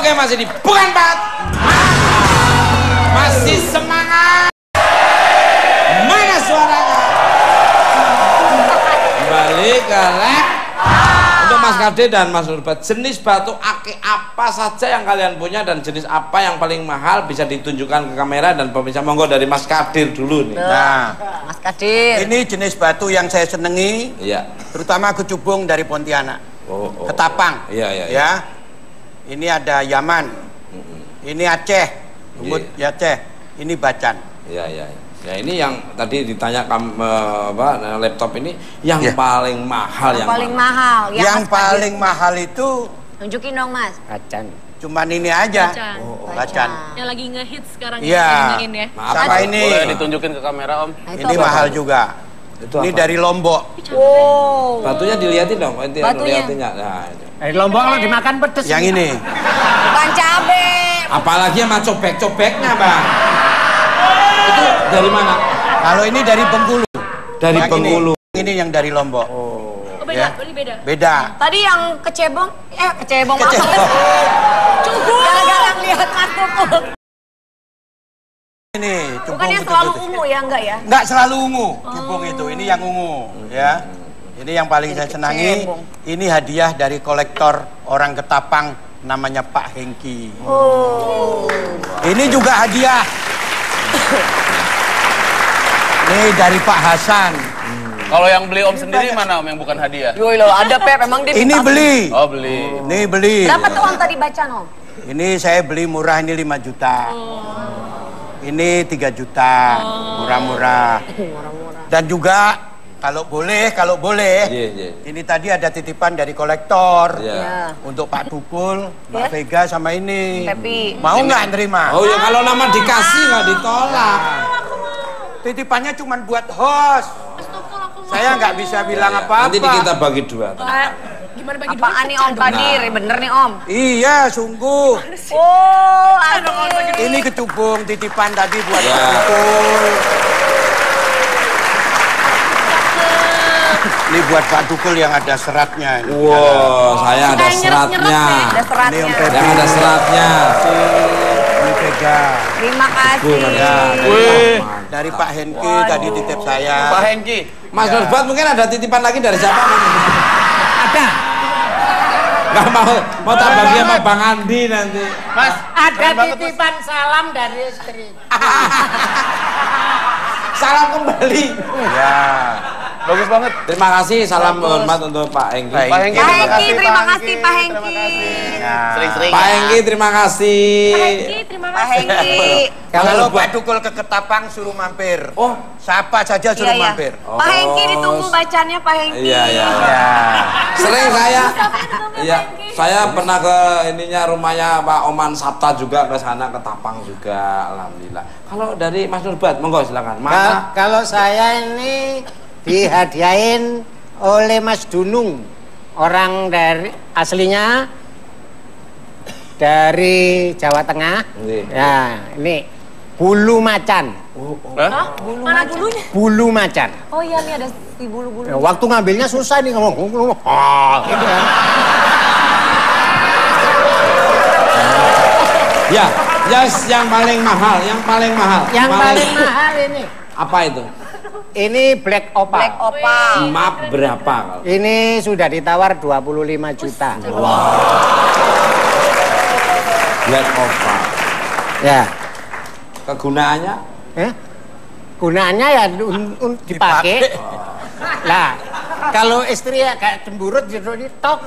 Oke, masih di bukan Pak. Masih semangat. Mana suaranya? Kembali ke lab. Untuk Mas Kade dan Mas Nurbat, jenis batu akik apa saja yang kalian punya dan jenis apa yang paling mahal bisa ditunjukkan ke kamera dan pemirsa. Monggo dari Mas Kadir dulu nih. Nah, Mas Kadir. ini jenis batu yang saya senengi. Iya. Terutama kecubung dari Pontianak. Ketapang. Iya. Ya. Ini ada Yaman. Ini Aceh. Lumut Aceh. Ini Bacan. Iya. Ya ini yang tadi ditanya laptop ini yang paling mahal Yang paling mahal. Yang paling mahal itu tunjukin dong Mas. Bacan. Cuman ini aja. Bacan. Yang lagi ngehits sekarang ya. Ya. Sama ini. Boleh ditunjukin ke kamera Om. Nah, ini mahal juga. Ini dari Lombok. Wow. Batunya dilihatin dong. Batunya. Nah, itu. Dari Lombok lo dimakan pedes. Yang ini. Bukan cabe. Apalagi sama cobek-cobeknya, Bang. Itu dari mana? Kalau ini dari Bengkulu. Dari yang Bengkulu. Ini yang dari Lombok. Oh, beda, beda. Beda. Tadi yang kecebong, kecebong apa? Kecebong. Cukup. Gara-gara lihat Mas Tukul. Ini cubung. Bukan yang selalu ungu ya, enggak ya? Enggak selalu ungu, cubung itu. Ini yang ungu, ya. Ini yang paling saya senangi. Ini hadiah dari kolektor orang Ketapang namanya Pak Hengki. Oh. Ini juga hadiah. Ini dari Pak Hasan. Kalau yang beli Om sendiri mana Om yang bukan hadiah? Yoi lo, ada Pep, emang dia Ini beli. Oh beli. Ini beli. Berapa tuh Om tadi baca Om? Ini saya beli murah, ini 5 juta. Ini 3 juta. Murah-murah. Dan juga kalau boleh. Ini tadi ada titipan dari kolektor. Untuk Pak Tukul, Mbak Vega sama ini. Pepi. Mau nggak nerima? Oh ya kalau nama dikasih nggak ditolak. Titipannya cuma buat host. Saya nggak bisa bilang apa-apa. Nanti kita bagi dua. Gimana bagi duit? Apaan nih Om Kadir? Bener nih Om. Iya, sungguh. Oh, aduh. Ini kecubung titipan tadi buat Pak Tukul. Ini buat Pak Tukul yang ada seratnya. Wow, saya ada seratnya. Ada seratnya. Ini Om Pepi. Yang ada seratnya. Ini Vega. Terima kasih. Dari Pak Hengki tadi titip saya. Pak Hengki. Mas Nurbat mungkin ada titipan lagi dari siapa? Ada. Nggak mau tak bagi sama Bang Andi nanti. Mas, Ada titipan salam dari istri. Salam kembali. Ya. bagus banget. Terima kasih, salam hormat untuk Pak Hengki. Pak Hengki, terima kasih Pak Hengki. Sering-sering. Pak Hengki, terima kasih. Pak Hengki. Kalau Pak Tukul ke Ketapang suruh mampir. Oh, siapa saja suruh mampir. Pak Hengki ditunggu bacanya Pak Hengki. Iya. Sering saya pernah ke ininya rumahnya Pak Oman Sabta juga, ke sana ke Tapang juga, alhamdulillah. Kalau dari Mas Nurbat, monggo silakan. Mana? Kalau saya ini dihadiahin oleh Mas Dunung, orang dari aslinya dari Jawa Tengah. Ya, ini bulu macan. Mana bulunya? Bulu macan. Oh iya nih ada si bulu-bulu. Ya, waktu ngambilnya susah nih ngomong. Gitu kan. Ya, yang paling mahal, Yang paling mahal ini. Apa itu? Ini Black Opal. Black Opal. Map berapa? Ini sudah ditawar 25 juta. Black Opal. Ya. Kegunaannya? Gunaannya ya dipakai. Lah, kalau istri ya kayak cemburut jadi tok.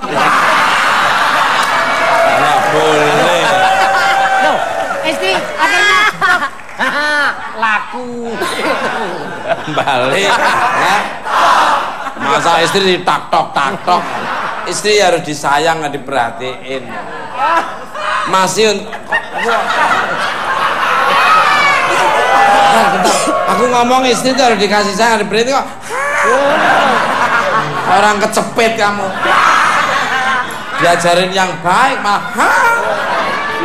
Nggak boleh. Loh, istri akhirnya laku. Balik ya. Masa istri ditak-tok. Istri harus disayang, nggak diperhatiin. Masih aku ngomong istri itu harus dikasih sayang, diperhatiin kok. Orang kecepet kamu. Diajarin yang baik malah.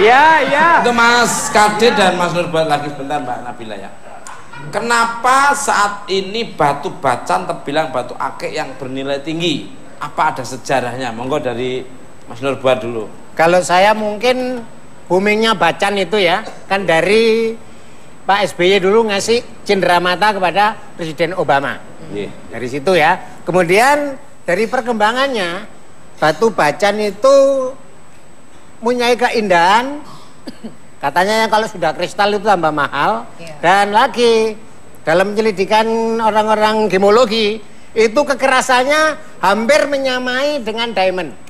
Iya. Itu Mas Kade dan Mas Nurbat lagi sebentar Mbak Nabila ya. Kenapa saat ini batu bacan terbilang batu akik yang bernilai tinggi? Apa ada sejarahnya? Monggo dari Mas Nurbat dulu. Kalau saya mungkin boomingnya Bacan itu ya, kan dari Pak SBY dulu ngasih cenderamata kepada Presiden Obama. Dari situ ya. Kemudian dari perkembangannya, batu Bacan itu mempunyai keindahan. Katanya kalau sudah kristal itu tambah mahal. Dan lagi dalam penyelidikan orang-orang gemologi itu kekerasannya hampir menyamai dengan diamond.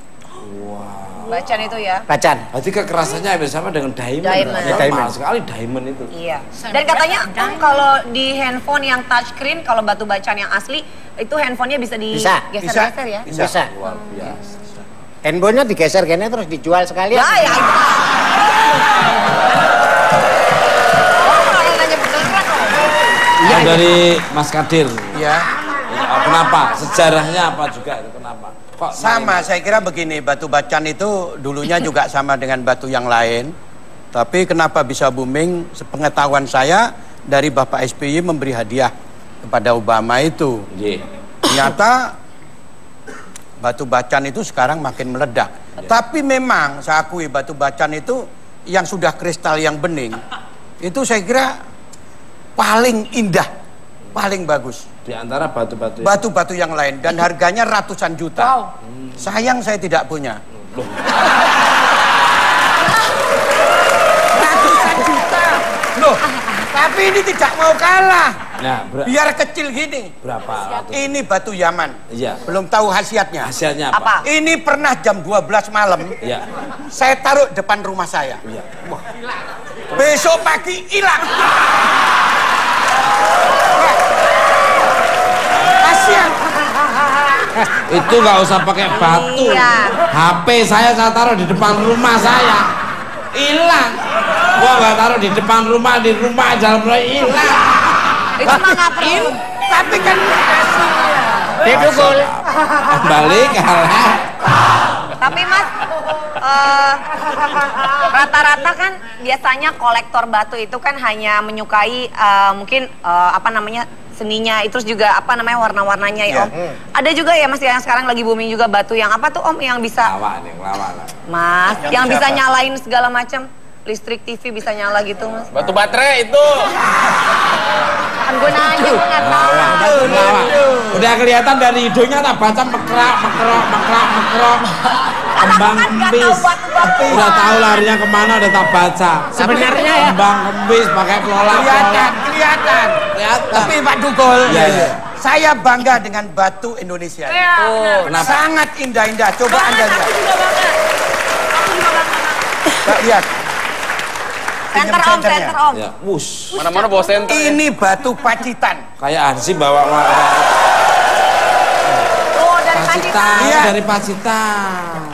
Bacan itu ya. Bacan. Berarti kekerasannya hampir sama dengan diamond. Diamond. Mahal sekali diamond itu. Iya. Dan katanya Om kalau di handphone yang touchscreen, kalau batu bacan yang asli itu handphonenya bisa digeser-geser ya? Bisa. Luar biasa. Handphonenya digeser gini terus dijual sekalian. Ya. Ya, dari Mas Kadir. Ya. Kenapa? Sejarahnya apa juga itu? Kenapa? Kok Sama, saya kira begini, batu Bacan itu dulunya juga sama dengan batu yang lain. Tapi kenapa bisa booming? Sepengetahuan saya dari Bapak SBY memberi hadiah kepada Obama itu. Ternyata batu Bacan itu sekarang makin meledak. Tapi memang saya akui batu Bacan itu yang sudah kristal yang bening, itu saya kira paling indah, paling bagus di antara batu-batu yang lain, dan harganya ratusan juta. Sayang saya tidak punya. Ratusan juta loh, tapi ini tidak mau kalah. Nah, biar kecil gini. Berapa? Ini batu Yaman. Iya. Belum tahu khasiatnya. Khasiatnya apa? Ini pernah jam 12 malam. Iya. Saya taruh depan rumah saya. Iya. Wah. Besok pagi hilang. Kasihan. Itu nggak usah pakai batu. Iya. HP saya taruh di depan rumah saya, hilang. Gua nggak taruh di depan rumah, di rumah dalam rumah hilang. Itu mah nggak perlu. Tapi kan Didukul. Kembali kalah. Tapi Mas, rata-rata kan biasanya kolektor batu itu kan hanya menyukai mungkin seninya, terus juga warna-warnanya ya Om. Ada juga ya Mas yang sekarang lagi booming juga batu yang apa tuh Om yang bisa Lawan nih, lawan. Mas, yang bisa nyalain segala macam. Listrik TV bisa nyala gitu Mas. Batu baterai itu. Kan gue nanya, gue nggak tahu. Udah kelihatan dari hidungnya tak baca mekrok. Kembang kempis. Udah tahu larinya kemana, udah tak baca. Sebenarnya ya. Kembang kempis pakai pelola. kelihatan. Tapi Pak Dukul, saya bangga dengan batu Indonesia. Kenapa? Sangat indah-indah. Coba Anda lihat. Aku juga bangga. Lihat. Center Om. Ya, wush. Mana-mana bawa senter. Ini batu Pacitan. Kayak Hansi bawa Oh, dari Pacitan. Pacitan. Iya. Dari Pacitan.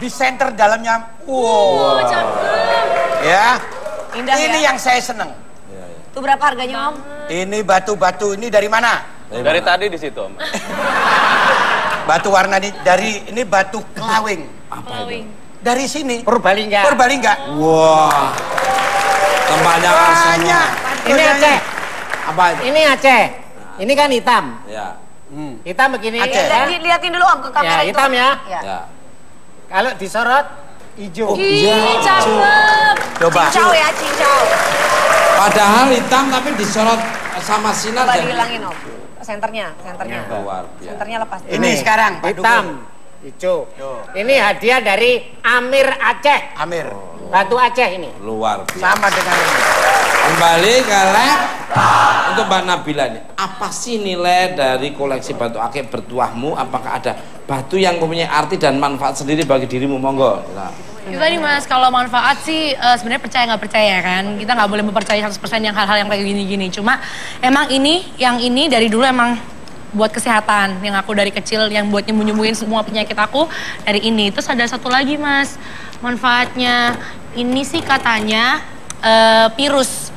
Di center dalamnya. Wow. Ya. Indah Ini ya? yang saya seneng. Itu berapa harganya Om? Ini batu-batu ini dari mana? Dari tadi di situ, Om. Batu warna ini batu kelawing. Apa itu? Dari sini. Purbalingga. Wah. Tempatnya Banyak. Ini Aceh. Apa itu? Ini Aceh. Ini kan hitam. Ya. Hitam begini. Aceh. Ya. Liatin dulu Om ke kamera Ya, itu. hitam ya. Ya. Kalau disorot hijau. Ih, cakep. Coba. Cincau ya, cincau. Padahal hitam tapi disorot sama sinar Coba jadi dihilangin Om. Senternya. luar biasa. Senternya lepas. Ini sekarang Pak hitam. Dukul. Hijau. Ini hadiah dari Amir Aceh. Amir. Batu Aceh ini. Luar biasa. Sama dengan ini. Kembali ke untuk Mbak Nabila nih, apa sih nilai dari koleksi batu akik bertuahmu? Apakah ada batu yang mempunyai arti dan manfaat sendiri bagi dirimu? Monggo. Nah. Itu tadi Mas, kalau manfaat sih sebenarnya percaya nggak percaya kan. Kita nggak boleh mempercayai 100% yang hal-hal yang kayak gini-gini. Cuma emang yang ini dari dulu emang buat kesehatan. Yang aku dari kecil yang buat nyembuhin semua penyakit aku dari ini. Terus ada satu lagi Mas, manfaatnya ini sih katanya virus.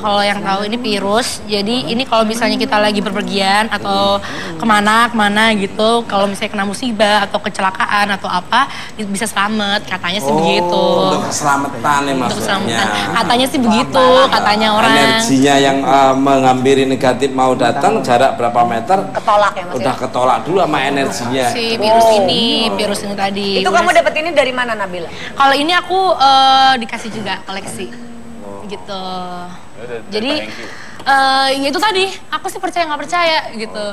kalau yang tahu ini virus. Jadi ini kalau misalnya kita lagi berpergian atau kemana gitu, kalau misalnya kena musibah atau kecelakaan atau apa, bisa selamat. Katanya sih begitu. Untuk keselamatan ya maksudnya. Katanya sih begitu, katanya orang. Energinya yang menghampiri negatif mau datang jarak berapa meter? Ketolak ya Mas. Udah ketolak dulu sama energinya. Si virus ini tadi. Itu kamu dapat ini dari mana Nabila? Kalau ini aku dikasih juga koleksi. Gitu. Jadi ya itu tadi, aku sih percaya nggak percaya gitu.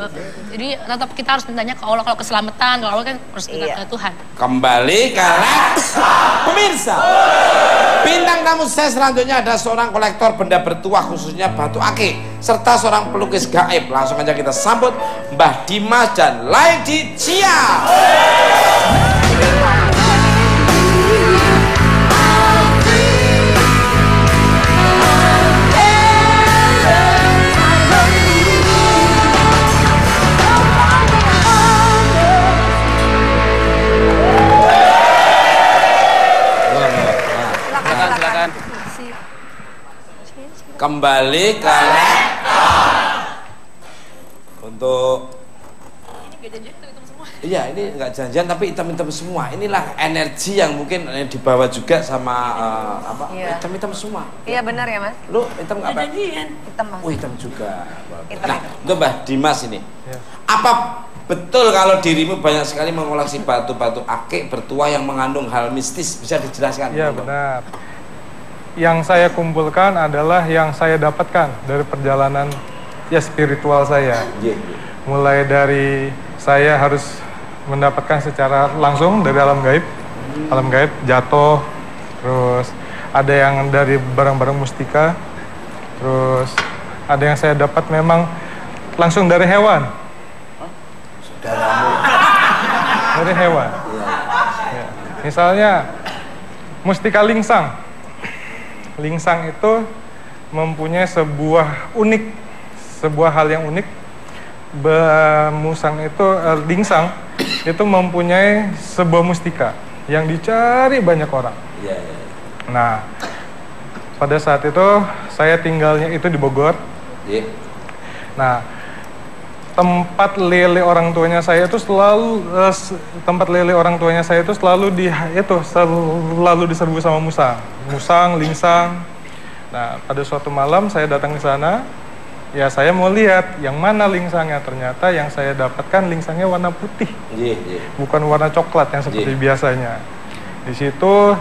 Jadi tetap kita harus mintanya ke Allah kalau keselamatan, kalau Allah kan harus minta ke Tuhan. Kembali ke pemirsa. Bintang tamu saya selanjutnya ada seorang kolektor benda bertuah khususnya batu akik serta seorang pelukis gaib. Langsung aja kita sambut Mbah Dimas dan Lady Cia. Kembali ke untuk iya ini nggak janjian tapi hitam-hitam semua. Inilah energi yang mungkin dibawa juga sama hitam-hitam semua. Iya benar ya Mas. Lu hitam apa? Hitam Mas. Oh hitam juga. Hitam, nah untuk Mbah Dimas ini apa betul kalau dirimu banyak sekali mengoleksi batu-batu akik bertuah yang mengandung hal mistis? Bisa dijelaskan? Iya benar. Yang saya kumpulkan adalah yang saya dapatkan dari perjalanan spiritual saya. Mulai dari saya harus mendapatkan secara langsung dari alam gaib jatuh, terus ada yang dari barang-barang mustika, terus ada yang saya dapat memang langsung dari hewan. Dari hewan. Ya. Misalnya mustika lingsang. Lingsang itu mempunyai sebuah hal yang unik. Lingsang itu mempunyai sebuah mustika yang dicari banyak orang. Nah, pada saat itu saya tinggalnya itu di Bogor. Nah, tempat lele orang tuanya saya itu selalu diserbu sama musang, lingsang. Nah, pada suatu malam saya datang ke sana, ya saya mau lihat yang mana lingsangnya. Ternyata yang saya dapatkan lingsangnya warna putih, bukan warna coklat yang seperti biasanya. Di situ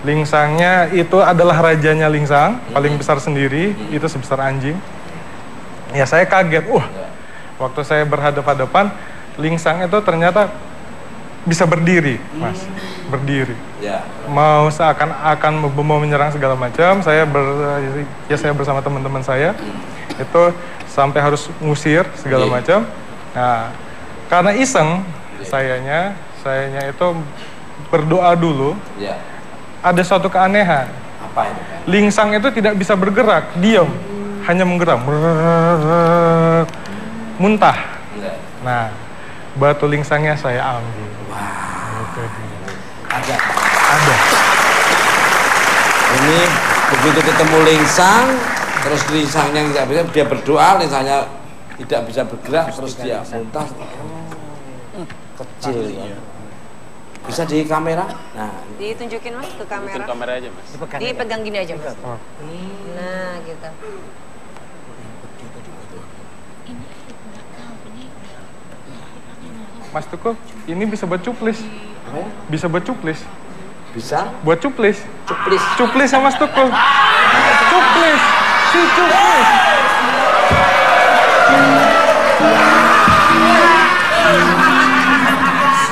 lingsangnya itu adalah rajanya lingsang, paling besar sendiri, itu sebesar anjing. Ya saya kaget, waktu saya berhadapan-hadapan, lingsang itu ternyata bisa berdiri, Mas, berdiri. Mau seakan-akan mau menyerang segala macam. Saya bersama teman-teman saya itu sampai harus ngusir segala macam. Nah, karena iseng, sayanya itu berdoa dulu. Ada suatu keanehan. Apa itu? Lingsang itu tidak bisa bergerak, diam, hanya menggeram, muntah. Nah, batu lingsangnya saya ambil. Ada. Ini begitu ketemu lingsang, terus lingsangnya tidak bisa, dia berdoa, lingsangnya tidak bisa bergerak, terus dia muntah. Kecil ya. Bisa di kamera? Nah, ditunjukin Mas ke kamera. Tunjukin kamera aja Mas. Dipegang gini aja Mas. Nah, gitu. Mas Tuku, ini bisa buat cuplis. Bisa buat cuplis. Bisa? Buat cuplis. Cuplis. Cuplis sama Mas Tuku. Cuplis. Si cuplis.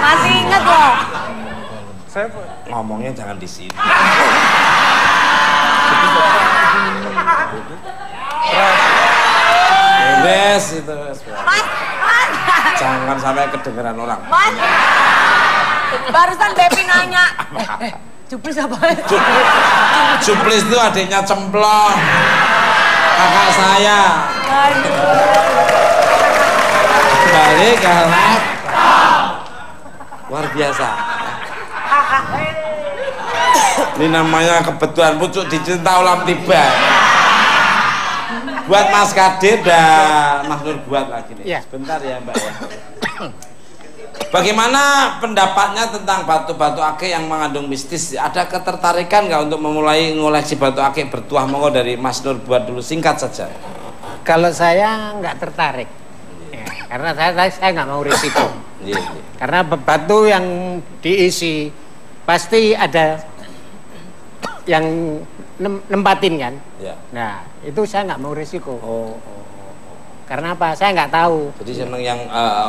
Masih ingat loh. Saya ngomongnya jangan di sini. Beres itu. Mas. Jangan sampai kedengeran orang. Mas. Barusan Bepi nanya. Cuplis apa? Cuplis itu adiknya Cemplong. Kakak saya. Kembali ke lab. Luar biasa. Ini namanya kebetulan pucuk dicinta ulam tiba. Buat Mas Kadir dan Mas Nur buat lagi nih. Ya. Sebentar ya Mbak ya. Bagaimana pendapatnya tentang batu-batu akik yang mengandung mistis? Ada ketertarikan nggak untuk memulai ngoleksi batu akik bertuah? Monggo dari Mas Nur buat dulu, singkat saja. Kalau saya nggak tertarik, ya, karena saya nggak mau risiko. Karena batu yang diisi pasti ada yang nempatin kan. Ya. Nah itu saya nggak mau risiko. Karena apa? Saya nggak tahu. Jadi seneng yang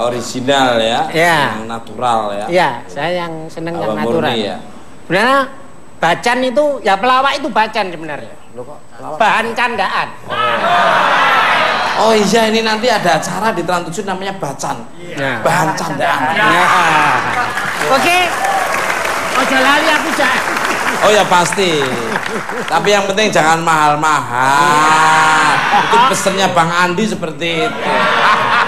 original ya, yang natural ya. Iya, saya yang seneng yang natural. Murni, ya. Sebenarnya bacan itu, ya pelawak itu bacan sebenarnya. Bahan candaan. Oh iya, ini nanti ada acara di Trans 7 namanya bacan. Bahan candaan. Oke. Ojo lali aku jangan. Oh ya pasti. Tapi yang penting jangan mahal-mahal. Itu pesennya Bang Andi seperti itu.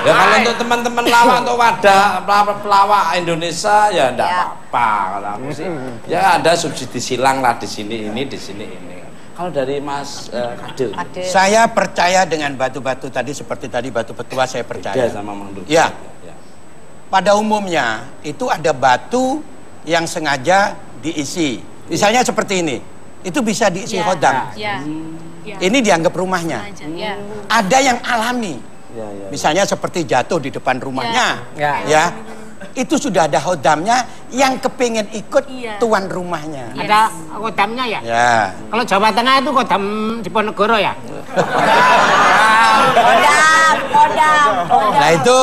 Ya kalau untuk teman-teman lawak, untuk wadah pelawak Indonesia ya enggak apa-apa kalau aku sih. Ya ada subsidi silang lah di sini ini, di sini ini. Kalau dari Mas Kadir. Saya percaya dengan batu-batu tadi, seperti tadi batu petua saya percaya. Beda sama Mang Nur. Ya. Pada umumnya itu ada batu yang sengaja diisi. Misalnya seperti ini, itu bisa diisi khodam. Ini dianggap rumahnya. Ada yang alami, misalnya seperti jatuh di depan rumahnya, ya. Itu sudah ada khodamnya yang kepingin ikut tuan rumahnya. Ada khodamnya ya? Ya. Kalau Jawa Tengah itu khodam Diponegoro ya? Kodam. Nah itu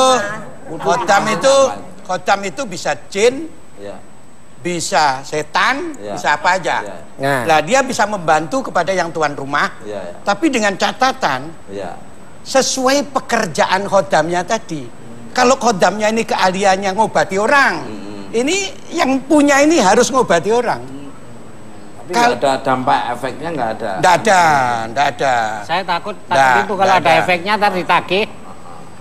khodam itu bisa jin, bisa setan, bisa apa aja. Nah dia bisa membantu kepada yang tuan rumah, tapi dengan catatan sesuai pekerjaan khodamnya tadi. Kalau khodamnya ini keahliannya ngobati orang, ini yang punya ini harus ngobati orang. Tapi nggak ada dampak efeknya, nggak ada. Nggak ada. Saya takut itu kalau ada efeknya ntar ditagih.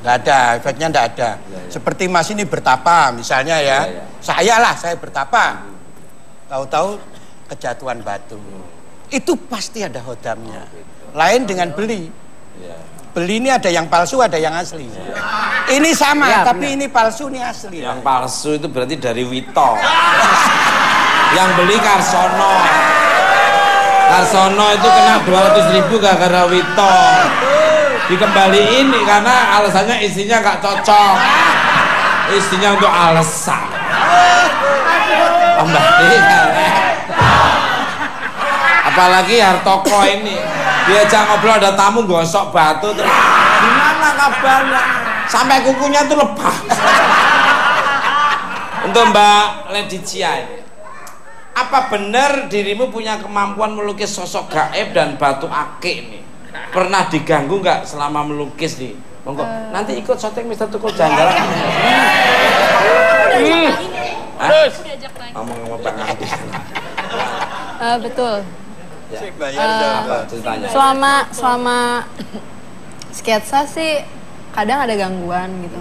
Nggak ada, efeknya nggak ada. Seperti Mas ini bertapa misalnya ya. Saya bertapa. Tahu-tahu kejatuhan batu. Itu pasti ada khodamnya. Lain dengan beli. Beli ini ada yang palsu, ada yang asli. Ini sama, tapi ini palsu, ini asli. Yang palsu itu berarti dari Wito. Yang beli Karsono. Karsono itu kena 200.000 gara-gara Wito. Dikembaliin karena alasannya isinya nggak cocok. Isinya untuk alasan. Apalagi Hartoko ini, diajak ngobrol ada tamu gosok batu terus gimana kabarnya, sampai kukunya tuh lepas. Untuk Mbak Leticia ini, apa benar dirimu punya kemampuan melukis sosok gaib dan batu akik ini? Pernah diganggu nggak selama melukis nih? Monggo nanti ikut syuting Mister Tukul Jalan-jalan. Terus ngomong sama Pak Adi. Betul. Ceritanya. Selama sketsa sih kadang ada gangguan gitu.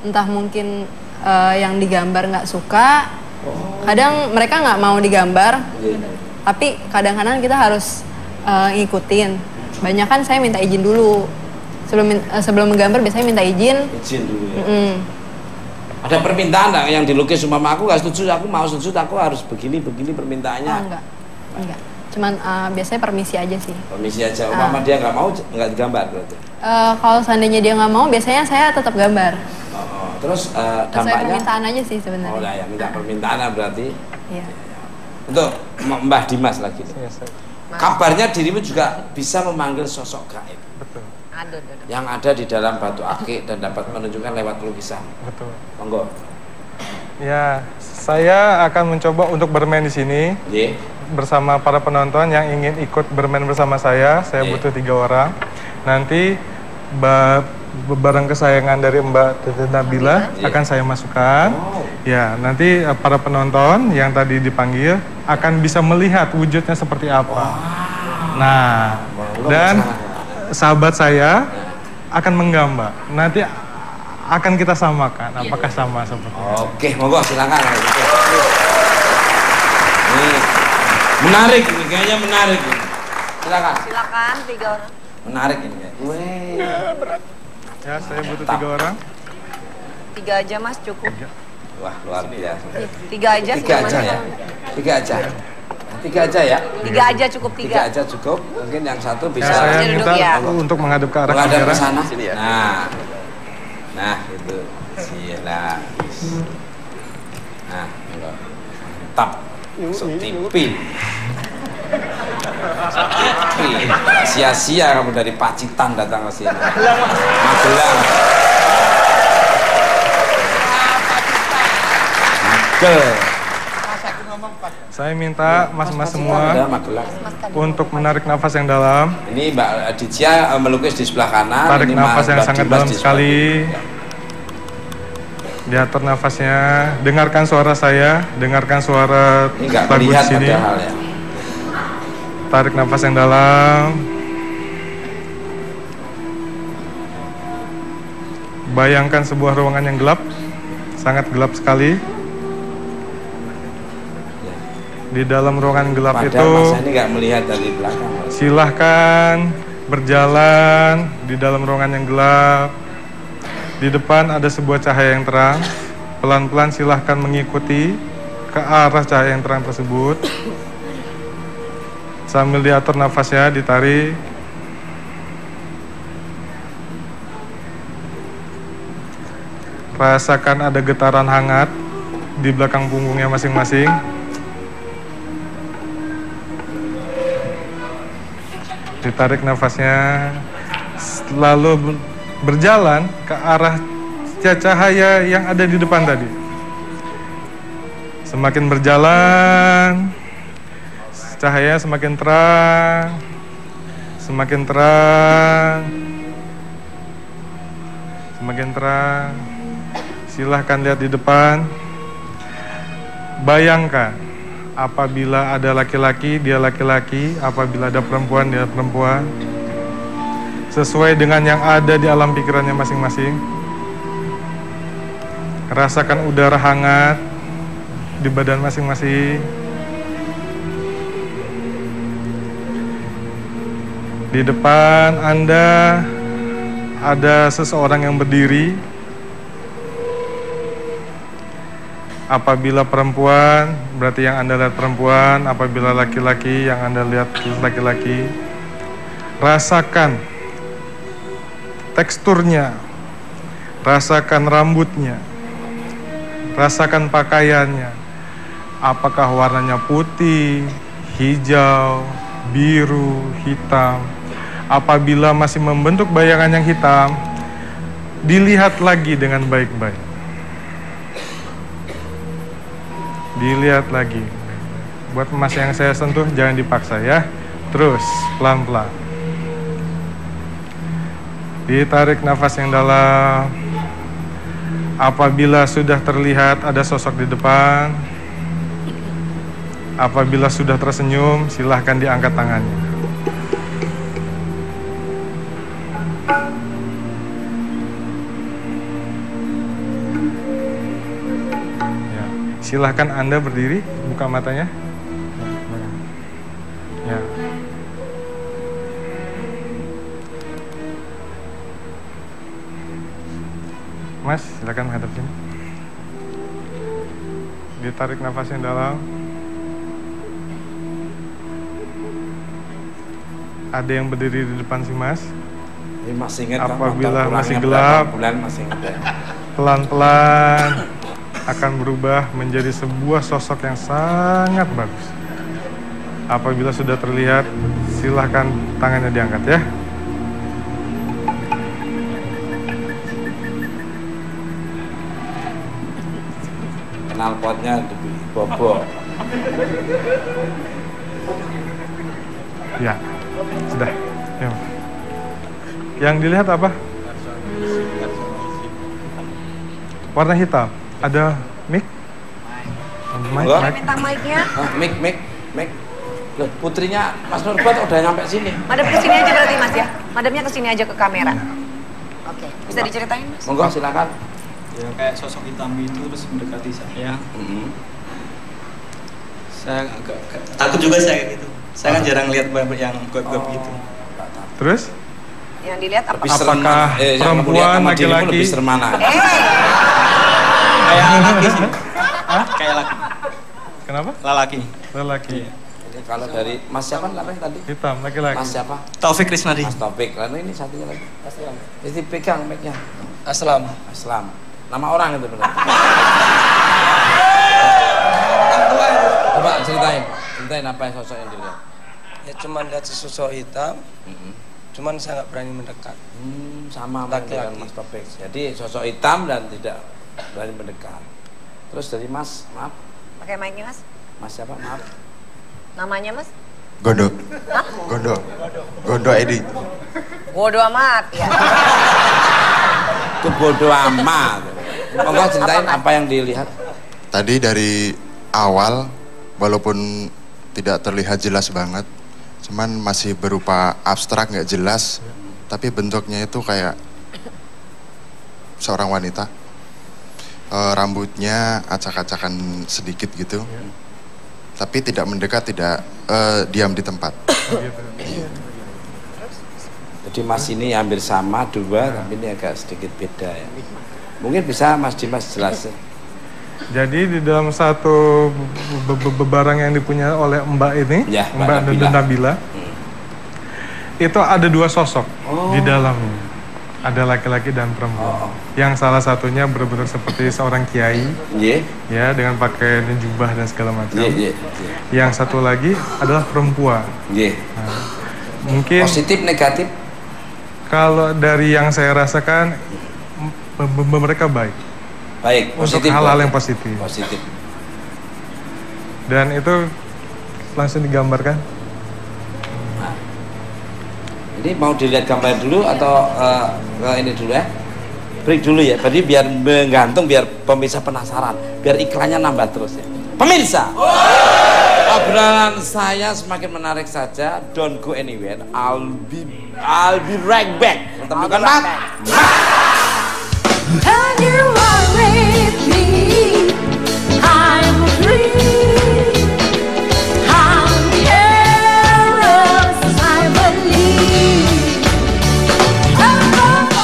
Entah mungkin yang digambar nggak suka, kadang mereka nggak mau digambar, tapi kadang-kadang kita harus ngikutin. Banyak kan saya minta izin dulu sebelum menggambar, biasanya minta izin. Izin dulu ya. Ada permintaan nggak yang dilukis umpama aku nggak setuju, aku mau setuju, aku harus begini permintaannya? Enggak. Cuman biasanya permisi aja sih. Permisi aja. Umpama dia nggak mau, nggak digambar berarti. Kalau seandainya dia nggak mau, biasanya saya tetap gambar. Terus dampaknya? Sesuai permintaan aja sih sebenarnya. Oh ya, minta permintaan berarti. Iya. Untuk Mbah Dimas lagi. Kabarnya dirimu juga bisa memanggil sosok gaib. Betul. Yang ada di dalam batu akik dan dapat menunjukkan lewat lukisan. Betul. Monggo. Ya, saya akan mencoba untuk bermain di sini bersama para penonton yang ingin ikut bermain bersama saya. Saya butuh 3 orang. Nanti barang kesayangan dari Mbak Tete Nabila akan saya masukkan. Ya, nanti para penonton yang tadi dipanggil akan bisa melihat wujudnya seperti apa. Nah, dan sahabat saya akan menggambar. Nanti akan kita samakan. Apakah sama seperti itu? Oke, monggo silakan. Ini menarik, ini kayaknya menarik. Silakan. Silakan 3 orang. Menarik ini ya. Berat. Ya, saya butuh 3 orang. 3 aja Mas, cukup. Wah, luar biasa. 3 aja. 3 aja ya. 3 aja. 3 aja ya. 3 aja cukup 3. 3 aja cukup. Mungkin yang satu bisa. Saya minta ya. untuk menghadap ke arah menghadap kamera. ke sana. Sini ya. Nah itu. Sila. Nah, mantap. Tipi. Sia-sia kamu dari Pacitan datang ke sini. Magelang. Saya minta mas-mas semua untuk menarik nafas yang dalam. Ini Mbak Aditya melukis di sebelah kanan. Tarik ini nafas yang Mbak sangat Dimas dalam di sebelah sekali. kiri. Diatur nafasnya. Dengarkan suara saya. Dengarkan suara Ini nggak lagu di melihat sini. padahal ya. Tarik nafas yang dalam. Bayangkan sebuah ruangan yang gelap. Sangat gelap sekali. Di dalam ruangan gelap Padahal itu, Mas ini nggak melihat dari belakang. silahkan berjalan di dalam ruangan yang gelap. Di depan ada sebuah cahaya yang terang. Pelan-pelan silahkan mengikuti ke arah cahaya yang terang tersebut. Sambil diatur nafasnya, ditarik. Rasakan ada getaran hangat di belakang punggungnya masing-masing. Ditarik nafasnya, lalu berjalan ke arah cahaya yang ada di depan tadi. Semakin berjalan, cahaya semakin terang, semakin terang, semakin terang. Silahkan lihat di depan. Bayangkan, apabila ada laki-laki, dia laki-laki. Apabila ada perempuan, dia perempuan. Sesuai dengan yang ada di alam pikirannya masing-masing. Rasakan udara hangat di badan masing-masing. Di depan Anda ada seseorang yang berdiri. Apabila perempuan, berarti yang Anda lihat perempuan. Apabila laki-laki, yang Anda lihat laki-laki. Rasakan teksturnya, rasakan rambutnya, rasakan pakaiannya. Apakah warnanya putih, hijau, biru, hitam. Apabila masih membentuk bayangan yang hitam, dilihat lagi dengan baik-baik. Dilihat lagi. Buat emas yang saya sentuh jangan dipaksa ya. Terus pelan-pelan. Ditarik nafas yang dalam. Apabila sudah terlihat ada sosok di depan, apabila sudah tersenyum, silahkan diangkat tangannya. Silahkan Anda berdiri, buka matanya. Ya. Mas, silakan menghadap sini. Ditarik nafas yang dalam. Ada yang berdiri di depan si Mas. Ini masih ingat apabila masih gelap, bulan masih ingat ya. Pelan-pelan akan berubah menjadi sebuah sosok yang sangat bagus. Apabila sudah terlihat, silahkan tangannya diangkat ya. Knalpotnya dibobok. Ya, sudah. Ya. Yang dilihat apa? Warna hitam. Ada mic? Minta mic-nya. Mic. Loh, putrinya Mas Nurbat udah nyampe sini. Madam ke sini aja berarti Mas ya. Madamnya ke sini aja ke kamera. Oke, bisa diceritain Mas? Monggo silakan. Ya kayak sosok hitam itu terus mendekati saya. Saya agak takut juga saya gitu. Saya kan jarang lihat yang goib-goib gitu. Terus? Yang dilihat apa? Apakah perempuan, laki-laki? Lebih serem mana? Kayak laki sih. Kayak laki. Kenapa? Lelaki. Lelaki. Ini kalau dari Mas siapa namanya tadi? Hitam, laki-laki. Mas siapa? Taufik Krisnadi. Mas Taufik. Lalu ini satunya lagi. Aslam. Jadi pegang mic-nya. Aslam. Aslam. Nama orang itu benar. Coba ceritain apa yang sosok yang dilihat? Ya cuman lihat sosok hitam. Cuman saya nggak berani mendekat. Sama dengan Mas Taufik. Jadi sosok hitam dan tidak berani mendekat. Terus dari Mas, maaf. Pakai mic-nya Mas. Mas siapa? Maaf. Namanya Mas? Gondo. Hah? Gondo Edi. Bodoh amat ya. Itu bodoh amat. Monggo ceritain apa yang dilihat. Tadi dari awal walaupun tidak terlihat jelas banget, cuman masih berupa abstrak nggak jelas, tapi bentuknya itu kayak seorang wanita. Rambutnya acak-acakan sedikit gitu, tapi tidak mendekat, tidak diam di tempat. Jadi Mas ini hampir sama dua, tapi ini agak sedikit beda ya. Mungkin bisa Mas Dimas jelasin. Jadi di dalam satu barang yang dipunyai oleh Mbak ini, ya, Mbak Nabila, itu ada dua sosok di dalamnya. Ada laki-laki dan perempuan. Yang salah satunya benar-benar seperti seorang kiai, ya, dengan pakaian jubah dan segala macam. Yang satu lagi adalah perempuan. Nah, mungkin positif negatif. Kalau dari yang saya rasakan, mereka baik. Baik, untuk hal-hal yang positif. Positif. Dan itu langsung digambarkan. Nah, ini mau dilihat gambar dulu atau ini dulu ya? Break dulu ya. Berarti biar menggantung, biar pemirsa penasaran, biar iklannya nambah terus ya. Pemirsa, obrolan saya semakin menarik saja. Don't go anywhere. I'll be right back. Temukan Mat. And you are